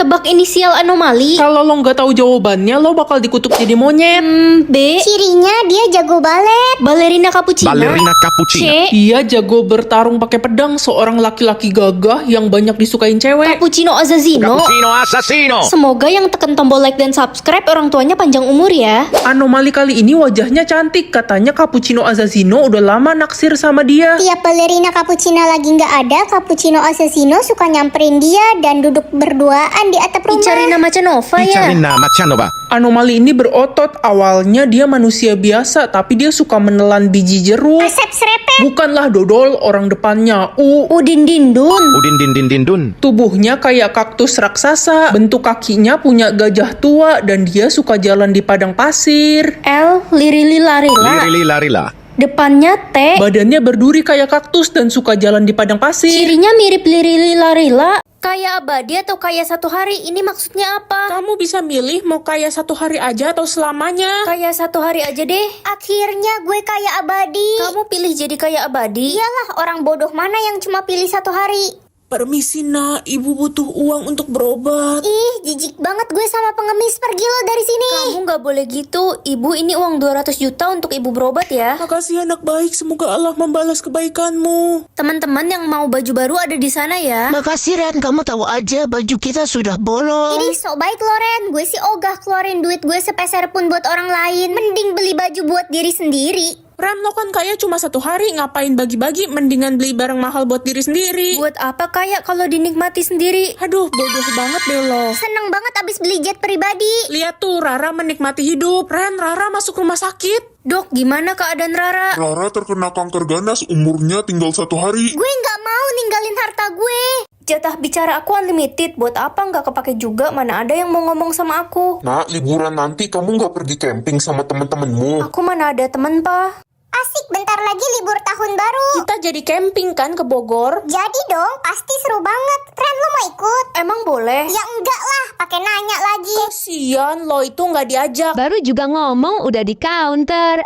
Tebak inisial anomali. Kalau lo nggak tahu jawabannya, lo bakal dikutuk jadi monyet. B. Cirinya dia jago balet. Balerina cappuccino. Ballerina cappuccino. C. Dia jago bertarung pakai pedang, seorang laki-laki gagah yang banyak disukain cewek. Cappuccino Assassino. Cappuccino assassino. Semoga yang tekan tombol like dan subscribe orang tuanya panjang umur ya. Anomali kali ini wajahnya cantik, katanya Cappuccino Assassino udah lama naksir sama dia. Tiap balerina cappuccino lagi nggak ada, cappuccino assassino suka nyamperin dia dan duduk berduaan di atap rumah. Icarina Macanova ya. Icarina Macanova. Anomali ini berotot, awalnya dia manusia biasa, tapi dia suka menelan biji jeruk. Asep serepet. Bukanlah dodol, orang depannya Udin Dindun. Udin din din din dun. Tubuhnya kayak kaktus raksasa, bentuk kakinya punya gajah tua, dan dia suka jalan di padang pasir. L. Lirili Larila. Lirili larila. Depannya T. Badannya berduri kayak kaktus dan suka jalan di padang pasir. Cirinya mirip Lirili Larila. Kayak abadi atau kayak satu hari? Ini maksudnya apa? Kamu bisa milih mau kayak satu hari aja atau selamanya. Kayak satu hari aja deh. Akhirnya gue kayak abadi. Kamu pilih jadi kayak abadi. Iyalah, orang bodoh mana yang cuma pilih satu hari. Permisi nak, ibu butuh uang untuk berobat. Ih, jijik banget gue sama pengemis, pergi lo dari sini. Kamu nggak boleh gitu. Ibu, ini uang 200 juta untuk ibu berobat ya. Makasih anak baik, semoga Allah membalas kebaikanmu. Teman-teman yang mau baju baru ada di sana ya. Makasih Ren, kamu tahu aja baju kita sudah bolong. Ini sok baik Loren, gue sih ogah keluarin duit gue sepeser pun buat orang lain. Mending beli baju buat diri sendiri. Ren, lo kan kaya cuma satu hari, ngapain bagi-bagi, mendingan beli barang mahal buat diri sendiri. Buat apa kayak kalau dinikmati sendiri? Aduh, bodoh banget deh lo. Seneng banget abis beli jet pribadi. Lihat tuh, Rara menikmati hidup. Ren, Rara masuk rumah sakit. Dok, gimana keadaan Rara? Rara terkena kanker ganas, umurnya tinggal 1 hari. Gue nggak mau ninggalin harta gue. Jatah bicara aku unlimited. Buat apa nggak kepake juga? Mana ada yang mau ngomong sama aku? Nah, liburan nanti kamu nggak pergi camping sama temen-temenmu. Aku mana ada temen, Pak. Asik, bentar lagi libur tahun baru. Kita jadi camping kan ke Bogor? Jadi dong, pasti seru banget. Ren, lo mau ikut? Emang boleh? Ya enggak lah, pakai nanya lagi. Kasian, lo itu nggak diajak. Baru juga ngomong udah di counter.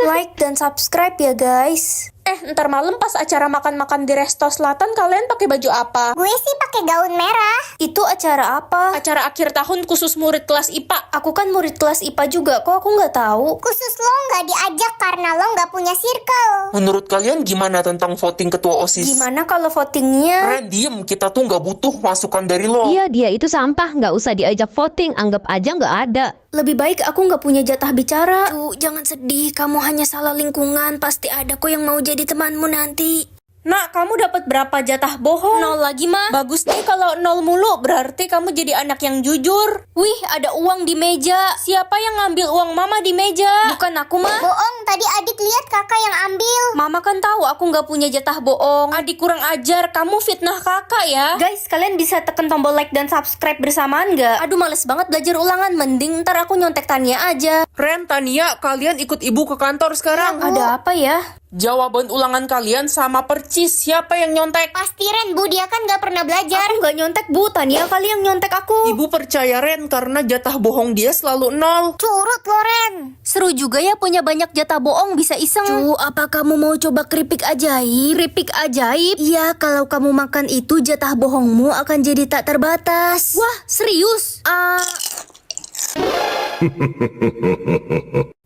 Like dan subscribe ya guys. Ntar malam pas acara makan-makan di Resto Selatan kalian pakai baju apa? Gue sih pakai gaun merah. Itu acara apa? Acara akhir tahun khusus murid kelas IPA. Aku kan murid kelas IPA juga, kok aku nggak tahu? Khusus lo nggak diajak karena lo nggak punya circle. Menurut kalian gimana tentang voting ketua OSIS? Gimana kalau votingnya? Ren, diem. Kita tuh nggak butuh masukan dari lo. Iya, dia itu sampah, nggak usah diajak voting, anggap aja nggak ada. Lebih baik aku nggak punya jatah bicara. Jangan sedih, kamu hanya salah lingkungan. Pasti ada kok yang mau jadi temanmu nanti. Nak, kamu dapat berapa jatah bohong? 0 lagi mah. Bagus nih kalau 0 mulu, berarti kamu jadi anak yang jujur. Wih, ada uang di meja. Siapa yang ngambil uang mama di meja? Bukan aku mah. Bohong, tadi adik lihat kakak yang ambil. Mama kan tahu aku nggak punya jatah bohong. Adik kurang ajar, kamu fitnah kakak ya. Guys, kalian bisa tekan tombol like dan subscribe bersamaan nggak? Aduh, males banget belajar ulangan. Mending ntar aku nyontek Tania aja. Ren, Tania, kalian ikut ibu ke kantor sekarang. Ada apa ya? Jawaban ulangan kalian sama percis. Siapa yang nyontek? Pasti Ren, Bu, dia kan nggak pernah belajar. Aku nggak nyontek, Bu. Tania kali yang nyontek aku. Ibu percaya Ren karena jatah bohong dia selalu 0. Curut lo Ren. Seru juga ya punya banyak jatah bohong bisa iseng. Cu, apa kamu mau coba keripik ajaib? Keripik ajaib? Iya, kalau kamu makan itu jatah bohongmu akan jadi tak terbatas. Wah, serius?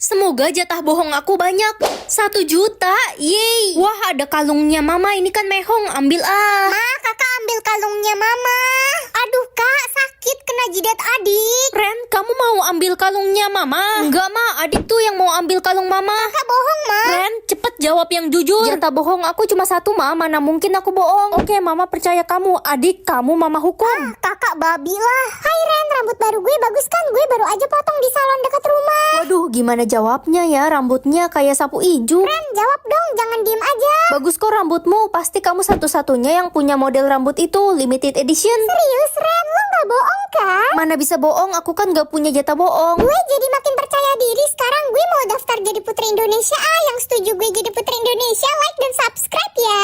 Semoga jatah bohong aku banyak. 1 juta, yeay. Wah, ada kalungnya mama, ini kan mehong, ambil ah. Ma, kakak ambil kalungnya mama. Aduh kak, sakit kena jidat adik. Ren, kamu mau ambil kalungnya mama? Enggak ma, adik tuh yang mau ambil kalung mama. Kakak bohong ma. Ren, cepet jawab yang jujur. Jatah bohong aku cuma 1 ma, mana mungkin aku bohong. Oke, mama percaya kamu. Adik, kamu mama hukum. Kakak babi lah. Hai Ren, rambut baru gue bagus kan? Gue baru aja potong di salon dekat rumah. Waduh, gimana jawabnya ya? Rambutnya kayak sapu ijuk. Ren, jawab dong, jangan diem aja. Bagus kok rambutmu, pasti kamu satu-satunya yang punya model rambut itu, limited edition. Serius Ren, lo nggak bohong kan? Mana bisa bohong, aku kan gak punya jatah bohong. Gue jadi makin percaya percaya diri, sekarang gue mau daftar jadi Putri Indonesia. Yang setuju gue jadi Putri Indonesia, like dan subscribe ya.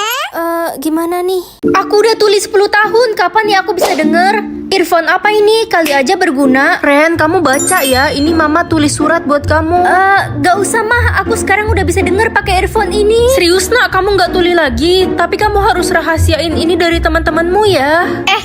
Gimana nih? Aku udah tulis 10 tahun, kapan ya aku bisa denger? Earphone apa ini? Kali aja berguna. Ren, kamu baca ya. Ini mama tulis surat buat kamu. Gak usah mah, aku sekarang udah bisa denger pakai earphone ini. Serius nak, kamu nggak tuli lagi. Tapi kamu harus rahasiain ini dari teman-temanmu ya.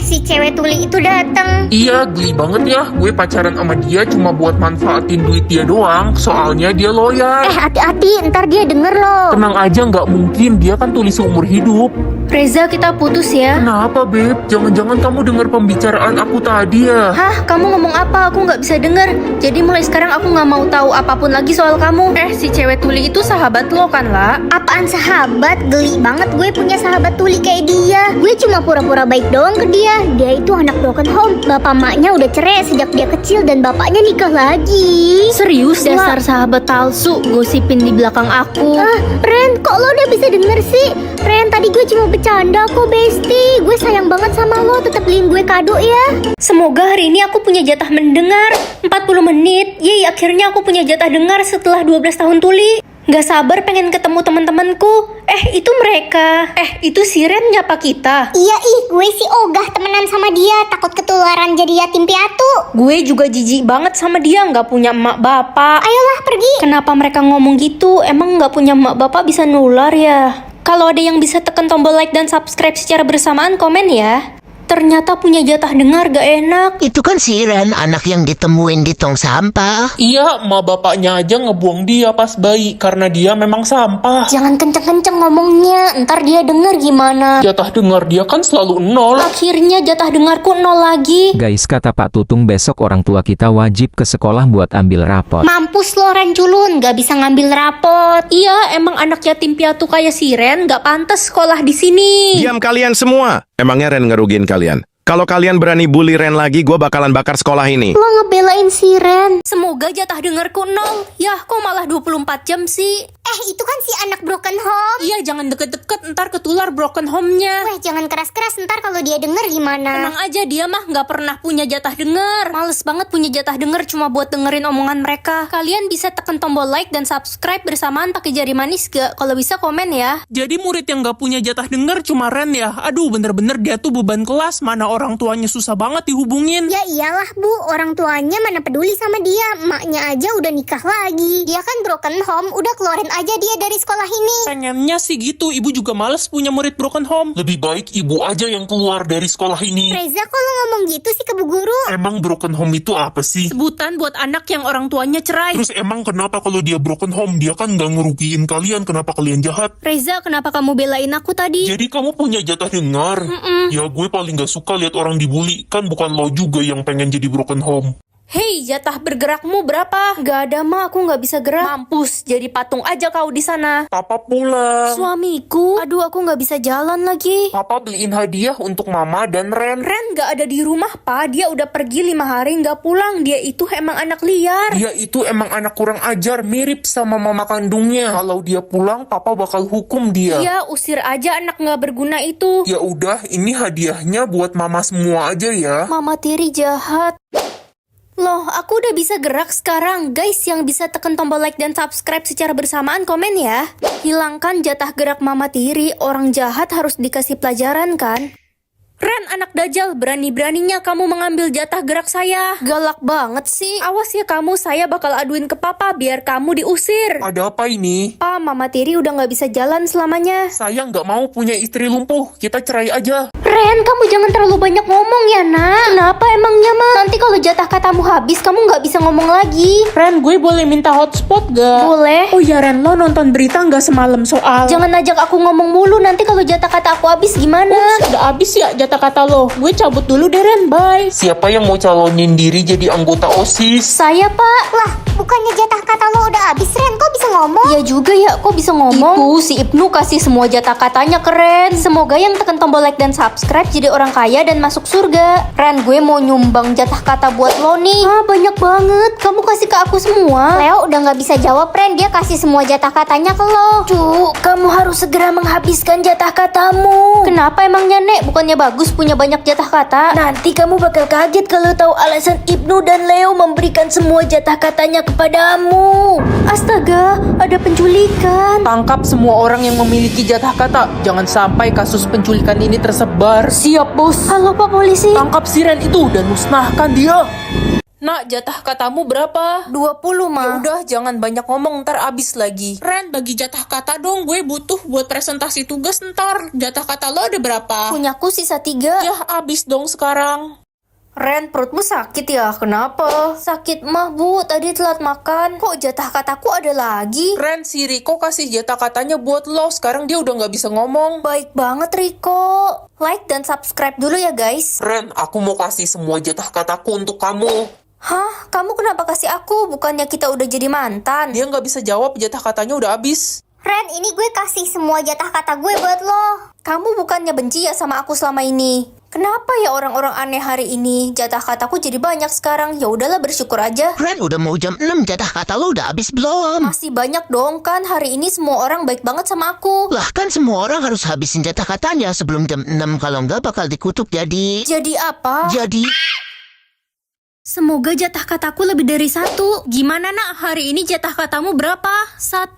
Si cewek tuli itu datang. Iya, geli banget ya. Gue pacaran sama dia cuma buat manfaatin duit dia doang. Soalnya dia loyal. Hati-hati, ntar dia denger loh. Tenang aja, nggak mungkin. Dia kan tulis seumur hidup. Reza, kita putus ya. Kenapa, Beb? Jangan-jangan kamu dengar pembicaraan aku tadi ya? Hah? Kamu ngomong apa? Aku nggak bisa denger. Jadi mulai sekarang aku nggak mau tahu apapun lagi soal kamu. Si cewek tuli itu sahabat lo kan, La? Apaan sahabat? Geli banget gue punya sahabat tuli kayak dia. Gue cuma pura-pura baik doang ke dia. Dia itu anak broken home. Bapak maknya udah cerai sejak dia kecil dan bapaknya nikah lagi. Serius? Dasar sahabat palsu, gosipin di belakang aku. Ren, kok lo udah bisa denger sih? Ren, tadi gue cuma bercanda kok, Besti. Gue sayang banget sama lo, tetap beliin gue kado ya. Semoga hari ini aku punya jatah mendengar 40 menit. Yeay, akhirnya aku punya jatah dengar setelah 12 tahun tuli. Gak sabar pengen ketemu teman-temanku. Itu mereka. Itu si Ren nyapa kita. Iya gue sih ogah temenan sama dia, takut ketularan jadi yatim piatu. Gue juga jijik banget sama dia, gak punya emak bapak. Ayolah pergi. Kenapa mereka ngomong gitu? Emang gak punya emak bapak bisa nular ya? Kalau ada yang bisa tekan tombol like dan subscribe secara bersamaan, komen ya. Ternyata punya jatah dengar gak enak. Itu kan si Ren, anak yang ditemuin di tong sampah. Iya, emak bapaknya aja ngebuang dia pas bayi karena dia memang sampah. Jangan kenceng-kenceng ngomongnya, ntar dia denger gimana. Jatah dengar dia kan selalu 0. Akhirnya jatah dengarku 0 lagi. Guys, kata Pak Tutung besok orang tua kita wajib ke sekolah buat ambil rapot. Mampus lo Ren culun, gak bisa ngambil rapot. Iya, emang anak yatim piatu kayak si Ren gak pantas sekolah di sini. Diam kalian semua. Emangnya Ren ngerugiin kalian? Kalau kalian berani bully Ren lagi, gue bakalan bakar sekolah ini. Lo ngebelain si Ren. Semoga jatah dengarku 0. Yah, kok malah 24 jam sih? Itu kan si anak broken home. Iya, jangan deket-deket, ntar ketular broken home-nya. Jangan keras-keras, ntar kalau dia denger gimana? Tenang aja, dia mah gak pernah punya jatah denger. Males banget punya jatah denger cuma buat dengerin omongan mereka. Kalian bisa tekan tombol like dan subscribe bersamaan pakai jari manis gak? Kalau bisa komen ya. Jadi murid yang gak punya jatah dengar cuma Ren ya? Aduh, bener-bener dia tuh beban kelas. Mana orang tuanya susah banget dihubungin. Ya iyalah Bu, orang tuanya mana peduli sama dia. Emaknya aja udah nikah lagi. Dia kan broken home, udah keluarin aja dia dari sekolah ini. Pengennya sih gitu, ibu juga males punya murid broken home. Lebih baik ibu aja yang keluar dari sekolah ini. Reza, kok lo ngomong gitu sih ke Bu Guru? Emang broken home itu apa sih? Sebutan buat anak yang orang tuanya cerai. Terus emang kenapa kalau dia broken home? Dia kan gak ngerugiin kalian, kenapa kalian jahat? Reza, kenapa kamu belain aku tadi? Jadi kamu punya jatah dengar? Ya gue paling gak suka lihat orang dibully. Kan bukan lo juga yang pengen jadi broken home. Hei, jatah bergerakmu berapa? Gak ada mah, aku gak bisa gerak. Mampus, jadi patung aja kau di sana. Papa pulang. Suamiku, aduh aku gak bisa jalan lagi. Papa beliin hadiah untuk mama dan Ren. Ren gak ada di rumah, Pa. Dia udah pergi 5 hari gak pulang. Dia itu emang anak liar. Dia itu emang anak kurang ajar, mirip sama mama kandungnya. Kalau dia pulang, Papa bakal hukum dia. Iya, usir aja anak gak berguna itu. Ya udah, ini hadiahnya buat mama semua aja ya. Mama tiri jahat. Loh, aku udah bisa gerak sekarang. Guys, yang bisa tekan tombol like dan subscribe secara bersamaan, komen ya. Hilangkan jatah gerak mama tiri. Orang jahat harus dikasih pelajaran kan? Ren, anak dajal, berani-beraninya kamu mengambil jatah gerak saya. Galak banget sih. Awas ya kamu, saya bakal aduin ke papa biar kamu diusir. Ada apa ini? Pa, mama tiri udah gak bisa jalan selamanya. Saya nggak mau punya istri lumpuh. Kita cerai aja. Ren, kamu jangan terlalu banyak ngomong ya, Nak. Kenapa emangnya, Ma? Nanti kalau jatah katamu habis, kamu gak bisa ngomong lagi. Ren, gue boleh minta hotspot gak? Boleh. Oh ya Ren, lo nonton berita gak semalam soal? Jangan ajak aku ngomong mulu, nanti kalau jatah kata aku habis gimana? Udah abis ya jatah kata lo. Gue cabut dulu deh Ren, bye. Siapa yang mau calonin diri jadi anggota OSIS? Saya, Pak. Lah, bukannya jatah kata lo udah habis, Ren? Kok bisa ngomong? Iya juga ya, kok bisa ngomong? Itu si Ibnu kasih semua jatah katanya keren. Semoga yang tekan tombol like dan subscribe subscribe jadi orang kaya dan masuk surga. Ren, gue mau nyumbang jatah kata buat lo nih. Ah, banyak banget. Kamu kasih ke aku semua. Leo udah nggak bisa jawab, Ren. Dia kasih semua jatah katanya ke lo. Cuk, kamu harus segera menghabiskan jatah katamu. Kenapa emangnya, Nek? Bukannya bagus punya banyak jatah kata? Nanti kamu bakal kaget kalau tahu alasan Ibnu dan Leo memberikan semua jatah katanya kepadamu. Astaga, ada penculikan. Tangkap semua orang yang memiliki jatah kata. Jangan sampai kasus penculikan ini tersebar. Siap, bos. Halo, Pak Polisi. Tangkap si Ren itu dan musnahkan dia. Nak, jatah katamu berapa? 20, Ma. Udah, jangan banyak ngomong, ntar abis lagi. Ren, bagi jatah kata dong, gue butuh buat presentasi tugas ntar. Jatah kata lo ada berapa? Punyaku sisa 3. Ya, abis dong sekarang. Ren, perutmu sakit ya? Kenapa? Sakit mah, Bu. Tadi telat makan. Kok jatah kataku ada lagi? Ren, si Riko kasih jatah katanya buat lo. Sekarang dia udah nggak bisa ngomong. Baik banget, Riko. Like dan subscribe dulu ya, guys. Ren, aku mau kasih semua jatah kataku untuk kamu. Hah? Kamu kenapa kasih aku? Bukannya kita udah jadi mantan? Dia nggak bisa jawab, jatah katanya udah habis. Ren, ini gue kasih semua jatah kata gue buat lo. Kamu bukannya benci ya sama aku selama ini? Kenapa ya orang-orang aneh hari ini? Jatah kataku jadi banyak sekarang. Ya udahlah, bersyukur aja. Ren, udah mau jam 6, jatah kata lo udah habis belum? Masih banyak dong kan. Hari ini semua orang baik banget sama aku. Lah kan semua orang harus habisin jatah katanya sebelum jam 6, kalau nggak bakal dikutuk jadi... Jadi apa? Jadi... Semoga jatah kataku lebih dari 1. Gimana, Nak? Hari ini jatah katamu berapa? 1.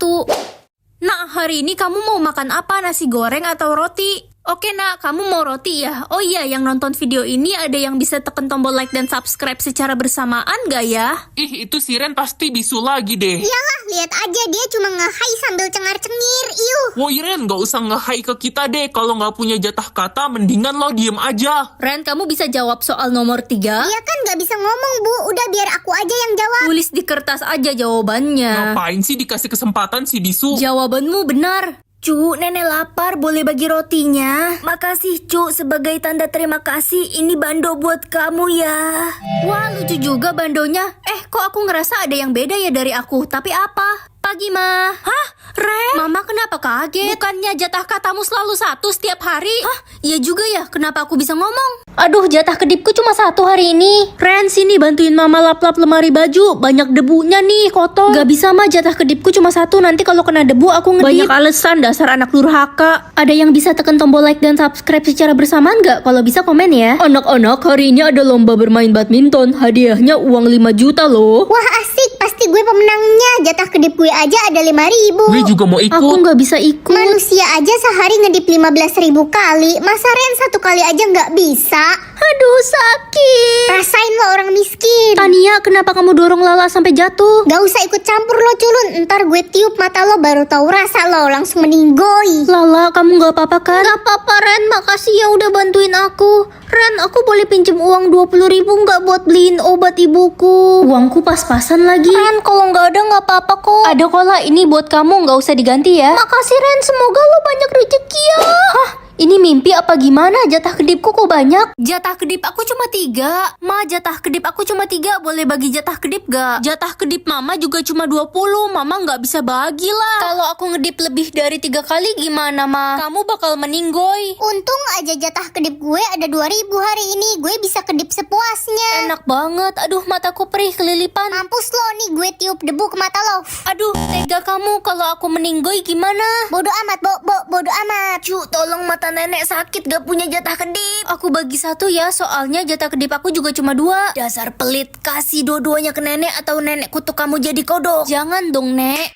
Nak, hari ini kamu mau makan apa? Nasi goreng atau roti? Oke, Nak, kamu mau roti ya? Oh iya, yang nonton video ini ada yang bisa tekan tombol like dan subscribe secara bersamaan gak ya? Ih, itu si Ren pasti bisu lagi deh. Iyalah, lihat aja dia cuma nge-hai sambil cengar-cengir. Iuh. Woi Ren, gak usah nge-hai ke kita deh. Kalau gak punya jatah kata, mendingan lo diem aja. Ren, kamu bisa jawab soal nomor 3? Dia kan nggak bisa ngomong, Bu. Udah biar aku aja yang jawab. Tulis di kertas aja jawabannya. Ngapain sih dikasih kesempatan si bisu? Jawabanmu benar. Cu, nenek lapar, boleh bagi rotinya? Makasih, Cu, sebagai tanda terima kasih, ini bando buat kamu ya. Wah, lucu juga bandonya. Kok aku ngerasa ada yang beda ya dari aku, tapi apa? Pagi, Ma. Hah? Ren? Mama kenapa kaget? Bukannya jatah katamu selalu 1 setiap hari? Hah? Iya juga ya, kenapa aku bisa ngomong? Aduh, jatah kedipku cuma 1 hari ini. Ren, sini bantuin Mama lap-lap lemari baju. Banyak debunya nih, kotor. Gak bisa, Ma, jatah kedipku cuma 1. Nanti kalau kena debu aku ngedip. Banyak alasan, dasar anak durhaka. Ada yang bisa tekan tombol like dan subscribe secara bersamaan gak? Kalau bisa komen ya. Anak-anak, hari ini ada lomba bermain badminton. Hadiahnya uang 5 juta loh. Wah, asik. Pasti gue pemenangnya. Jatah kedip gue aja ada 5.000. Gue juga mau ikut. Aku nggak bisa ikut. Manusia aja sehari ngedip 15.000 kali. Masa Ren 1 kali aja nggak bisa? Aduh, sakit. Rasain lo orang miskin. Tania, kenapa kamu dorong Lala sampai jatuh? Gak usah ikut campur lo, culun. Ntar gue tiup mata lo baru tahu rasa lo. Langsung meninggoy. Lala, kamu nggak apa-apa kan? Nggak apa-apa, Ren. Makasih ya udah bantuin aku. Ren, aku boleh pinjem uang 20.000 nggak buat beliin obat ibuku? Uangku pas-pasan lagi. Ren, kalau nggak ada nggak apa-apa kok. Ada kok lah, ini buat kamu, nggak usah diganti ya. Makasih, Ren. Semoga lo banyak rezeki ya. Hah? Ini mimpi apa gimana? Jatah kedipku kok banyak? Jatah kedip aku cuma 3. Ma, jatah kedip aku cuma 3. Boleh bagi jatah kedip gak? Jatah kedip Mama juga cuma 20. Mama nggak bisa bagi lah. Kalau aku ngedip lebih dari 3 kali gimana, Ma? Kamu bakal meninggoy. Untung aja jatah kedip gue ada 2.000 hari ini. Gue bisa kedip sepuasnya. Enak banget. Aduh, mataku perih kelilipan. Mampus lo nih, gue tiup debu ke mata lo. Aduh, tega kamu. Kalau aku meninggoy gimana? Bodoh amat, bodoh amat. Cu, tolong mata nenek sakit, gak punya jatah kedip. Aku bagi 1 ya, soalnya jatah kedip aku juga cuma 2. Dasar pelit, kasih dua-duanya ke nenek atau nenek kutuk kamu jadi kodok. Jangan dong, Nek.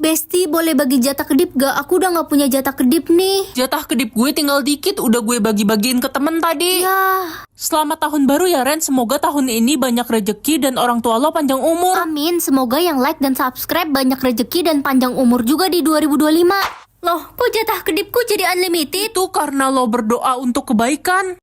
Besti, boleh bagi jatah kedip gak? Aku udah gak punya jatah kedip nih. Jatah kedip gue tinggal dikit, udah gue bagi-bagiin ke temen tadi. Ya. Selamat tahun baru ya Ren, semoga tahun ini banyak rejeki dan orang tua lo panjang umur. Amin, semoga yang like dan subscribe banyak rejeki dan panjang umur juga di 2025. Loh, kok jatah kedipku jadi unlimited? Itu karena lo berdoa untuk kebaikan.